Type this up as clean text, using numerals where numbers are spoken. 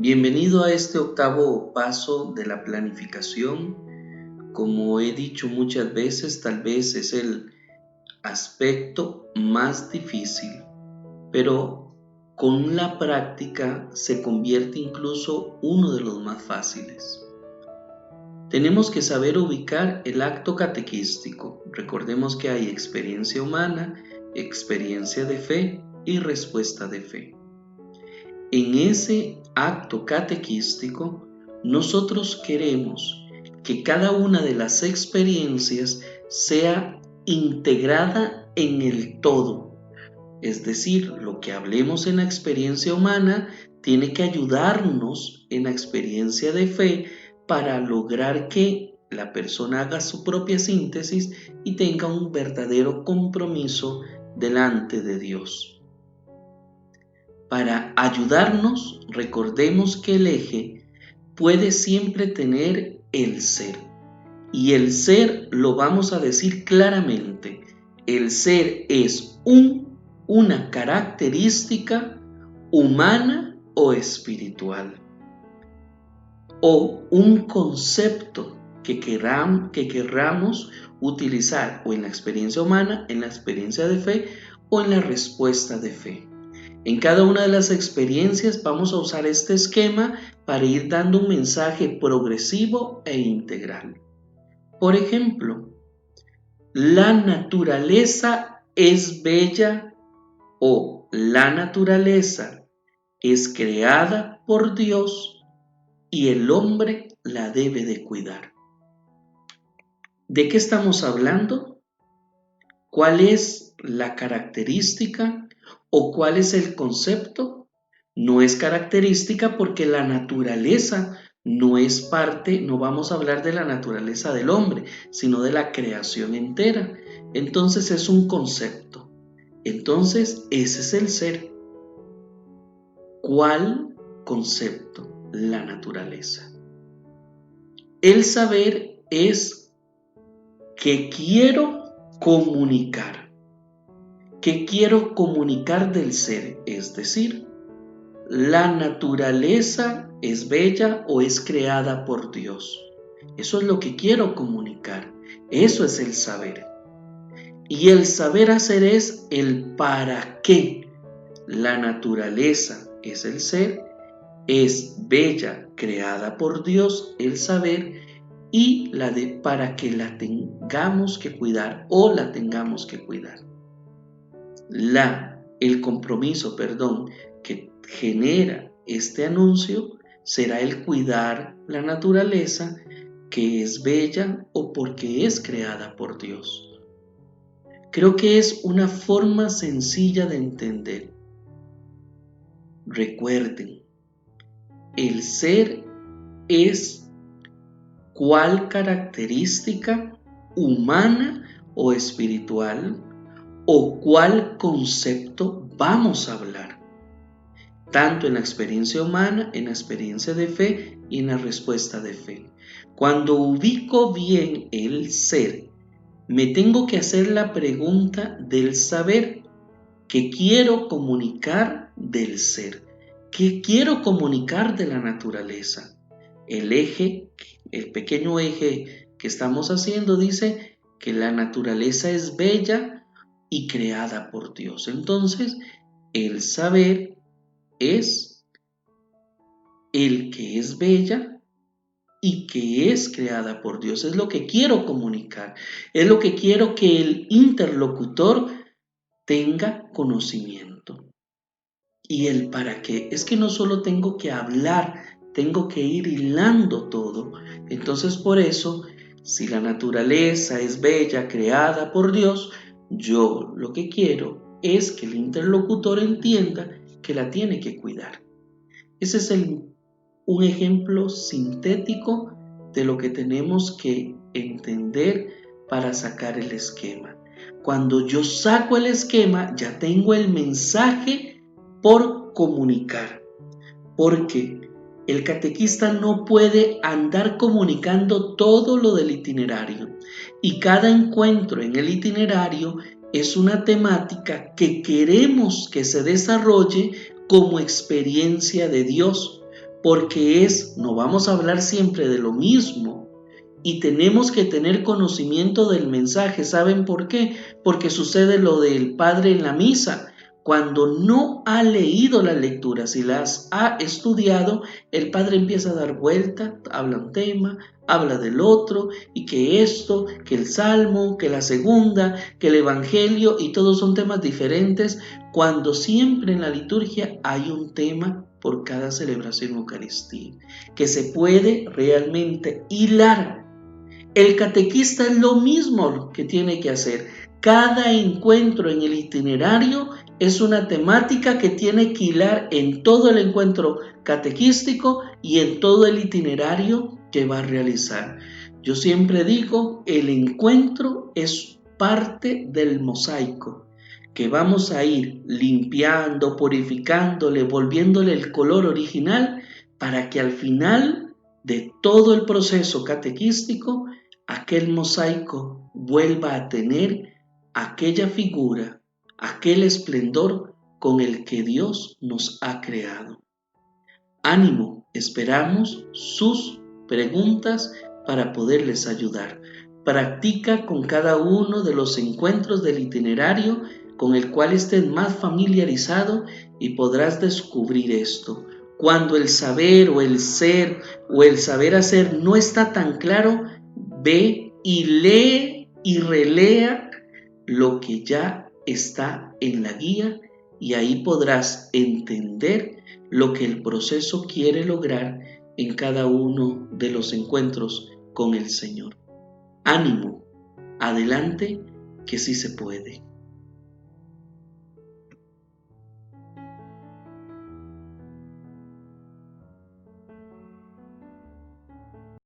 Bienvenido a este octavo paso de la planificación. Como he dicho muchas veces, tal vez es el aspecto más difícil, pero con la práctica se convierte incluso uno de los más fáciles. Tenemos que saber ubicar el acto catequístico. Recordemos que hay experiencia humana, experiencia de fe y respuesta de fe. En ese acto catequístico, nosotros queremos que cada una de las experiencias sea integrada en el todo. Es decir, lo que hablemos en la experiencia humana tiene que ayudarnos en la experiencia de fe para lograr que la persona haga su propia síntesis y tenga un verdadero compromiso delante de Dios. Para ayudarnos, recordemos que el eje puede siempre tener el ser. Y el ser lo vamos a decir claramente. El ser es una característica humana o espiritual. O un concepto que querramos utilizar o en la experiencia humana, en la experiencia de fe o en la respuesta de fe. En cada una de las experiencias vamos a usar este esquema para ir dando un mensaje progresivo e integral. Por ejemplo, la naturaleza es bella o la naturaleza es creada por Dios y el hombre la debe de cuidar. ¿De qué estamos hablando? ¿Cuál es la característica o cuál es el concepto? No es característica porque la naturaleza no es parte, no vamos a hablar de la naturaleza del hombre, sino de la creación entera. Entonces es un concepto. Entonces ese es el ser. ¿Cuál concepto? La naturaleza. El saber es que quiero comunicar. ¿Qué quiero comunicar del ser? Es decir, la naturaleza es bella o es creada por Dios. Eso es lo que quiero comunicar. Eso es el saber. Y el saber hacer es el para qué. La naturaleza es el ser, es bella, creada por Dios, el saber, y la de para que la tengamos que cuidar o la tengamos que cuidar. El compromiso, que genera este anuncio será el cuidar la naturaleza que es bella o porque es creada por Dios. Creo que es una forma sencilla de entender. Recuerden, el ser es cuál característica humana o espiritual o cuál concepto vamos a hablar, tanto en la experiencia humana, en la experiencia de fe y en la respuesta de fe. Cuando ubico bien el ser, me tengo que hacer la pregunta del saber. ¿Qué quiero comunicar del ser? ¿Qué quiero comunicar de la naturaleza? El pequeño eje que estamos haciendo dice que la naturaleza es bella y creada por Dios. Entonces, el saber es el que es bella y que es creada por Dios. Es lo que quiero comunicar. Es lo que quiero que el interlocutor tenga conocimiento. Y el para qué. Es que no solo tengo que hablar, tengo que ir hilando todo. Entonces, por eso, si la naturaleza es bella, creada por Dios, yo lo que quiero es que el interlocutor entienda que la tiene que cuidar. Ese es un ejemplo sintético de lo que tenemos que entender para sacar el esquema. Cuando yo saco el esquema, ya tengo el mensaje por comunicar, porque el catequista no puede andar comunicando todo lo del itinerario, y cada encuentro en el itinerario es una temática que queremos que se desarrolle como experiencia de Dios, porque no vamos a hablar siempre de lo mismo y tenemos que tener conocimiento del mensaje. ¿Saben por qué? Porque sucede lo del padre en la misa. Cuando no ha leído las lecturas y las ha estudiado, el padre empieza a dar vuelta, habla un tema, habla del otro, y que esto, que el salmo, que la segunda, que el evangelio, y todos son temas diferentes, cuando siempre en la liturgia hay un tema por cada celebración eucaristía, que se puede realmente hilar. El catequista es lo mismo que tiene que hacer. Cada encuentro en el itinerario es una temática que tiene que hilar en todo el encuentro catequístico y en todo el itinerario que va a realizar. Yo siempre digo, el encuentro es parte del mosaico, que vamos a ir limpiando, purificándole, volviéndole el color original, para que al final de todo el proceso catequístico, aquel mosaico vuelva a tener aquella figura, aquel esplendor con el que Dios nos ha creado. Ánimo, esperamos sus preguntas para poderles ayudar. Practica con cada uno de los encuentros del itinerario con el cual estés más familiarizado y podrás descubrir esto. Cuando el saber o el ser o el saber hacer no está tan claro, ve y lee y relea lo que ya está en la guía, y ahí podrás entender lo que el proceso quiere lograr en cada uno de los encuentros con el Señor. Ánimo, adelante, que sí se puede.